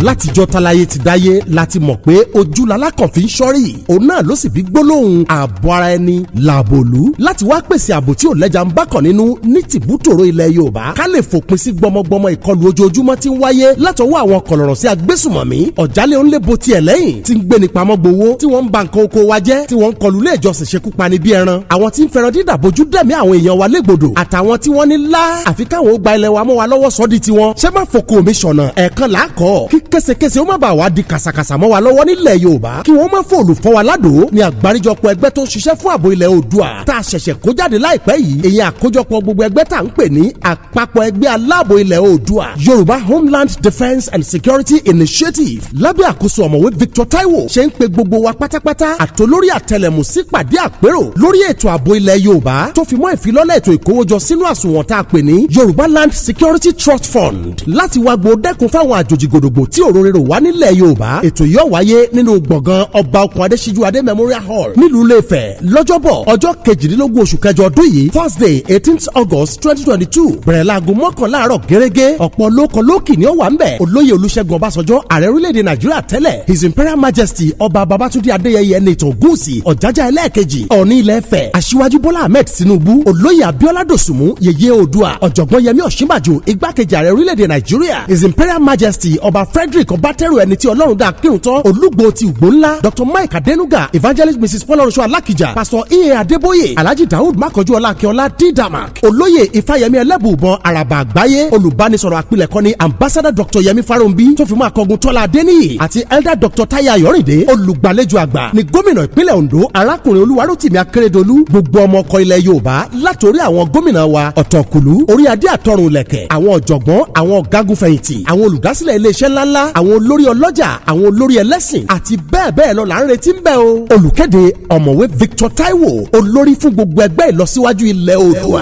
látijọ́ talaye ti dáyé láti mọ̀ pé ojú lalákàn fi ń ṣọ́rí òun náà ló sì bí gbólóhùn ààbò ara ẹni làbòlú láti wá pèsè ààbò tí ò lẹ́jà ń bákan nínú ní tìbútòrò ilẹ̀ Yorùbá ká lè fòpin sí gbọmọgbọmọ ìkọlù ojoojúmọ́ tí ń wáyé látọwọ́ àwọn kọ̀lọ̀rọ̀ sí agbésùmọ̀mí ọ̀jálẹ̀ òun lè bo tiẹ̀ lẹ́yìn tí ń gbéni pamọ́ gbowó tí wọ́n ń ba nǹkan oko wa jẹ́ tí wọ́n ń kọlù ilé ìjọsìn ṣekú pani bí ẹran àwọn tí ń fẹ́ràn dídà bójú dẹ̀mí àwọn èèyàn wa légbodò àtàwọn tí wọ́n ní lá àfi káwọn ó gba ilẹ̀ wa mọ́ wa lọ́wọ́ sọ́dí tiwọn ṣé má foko mi ṣọ̀nà ẹ̀ẹ̀kan làákọ́ kí késekése ó má bàa wá di kàsàkàsà mọ́ wa lọ́wọ́ nílẹ̀ Yorùbá kí wọ́n má fòòlù fọ́ wa ládò ní àgbáríjọpọ̀ ẹgbẹ́ tó ń ṣiṣẹ́ fún ààbò ilẹ̀ Oòduà tá a ṣẹ̀ṣẹ̀ kó jáde láìpẹ́ yìí èyí àkójọpọ̀ gbogbo ẹgbẹ́ tá à ń pè ní àpapọ̀ ẹgbẹ́ aláàbò ilẹ̀ Oòduà Yorùbá Homeland Defence and Security Initiative lábẹ́ àkóso ọ̀mọ̀wé Victor Taiwo ṣe ń pe gbogbo wa pátápátá àtolórí àtẹlẹmù sí pàdé àpérò lórí ètò ààbò ilẹ̀ Yorùbá tó fi mọ́ ìfilọ́lẹ̀ ètò ìkówójọ sínú àsùnwọ̀n tá a pè ní Yorùbá Land Security Trust Fund láti wá gbòdẹ́kun fáwọn àjòjì gòdògbò tí òróró wà nílẹ̀ Yorùbá ètò yóò wáyé nínú gbọ̀ngàn ọba okùn adésíjú adé Memorial Hall nílùú Ilé-Ifẹ̀ lọ́jọ́bọ̀ ọjọ́ 22 oṣù kẹjọ ọdún yìí Thursday 18th August 2022 bẹ̀rẹ̀ láago 11 àárọ̀ gẹ́gẹ́ ọ̀pọ̀ lóko lókì ni ó wà ń bẹ̀ olóyè Olúṣẹ́gun Ọbásanjọ́ ààrẹ orílẹ̀-èdè Nàìjíríà tẹ́lẹ̀ His Imperial Majesty ọba Babátúndé Adéyẹyẹ Nìtàn Gúúsì Ọ̀jájá ẹlẹ́ẹ̀kejì Ọọ̀ni Ilé-Ifẹ̀ Aṣíwájú Bọ́lá Ahmed Tinubu olóyè Abíọ́lá Dòsùnmú yèyé Oòduà ọ̀jọ̀gbọ́n Yẹmí Ọ̀ṣínbàjò igbákejì ààrẹ orílẹ̀-èdè Nàìjíríà His Imperial Majesty ọba Frederick Ọbátẹ́rù ẹni tí Ọlọ́run dá kírun tán Olúgbò ti Ògbó ńlá Dr Mike Adenuga Evangelist Mrs Fọlọ́runṣọ́ Alákìjà Pastor E.A. Adébóyè Alhaji Daoud Mákànjú Ọlákíọlá D-Damak olóyè Ifáyẹmí Ẹlẹ́bùbọn àràbà àgbáyé olùbánisọ̀rọ̀ àpilẹ̀kọ ní Ambassador Dr Yẹmí Fáròǹbí tó fi mọ́ akọgun Tọ́lá Adéníyì àti Elder Dr Táyé Ayọ̀rìndé olùgbàlejò àgbà ní gómìnà ìpínlẹ̀ Ondo arákùnrin Olúwarótìmí Akérédolú gbogbo ọmọ ọkọ ilẹ̀ Yorùbá látòrí àwọn gómìnà wa ọ̀tọ̀kùlú orí adé àtọrùn lẹ̀kẹ̀ àwọn ọ̀jọ̀gbọ́n àwọn ọ̀gágun fẹ̀yìntì àwọn olùdásílẹ̀ iléeṣẹ́ ńláńlá àwọn olórí ọlọ́jà àwọn olórí ẹlẹ́sìn àti bẹ́ẹ̀ bẹ́ẹ̀ lọ là ń retí ń bẹ̀ o. Olùkéde ọ̀mọ̀wé Victor Taiwo olórí fún gbogbo ẹgbẹ́ ìlọsíwájú ilẹ̀ Oòduà.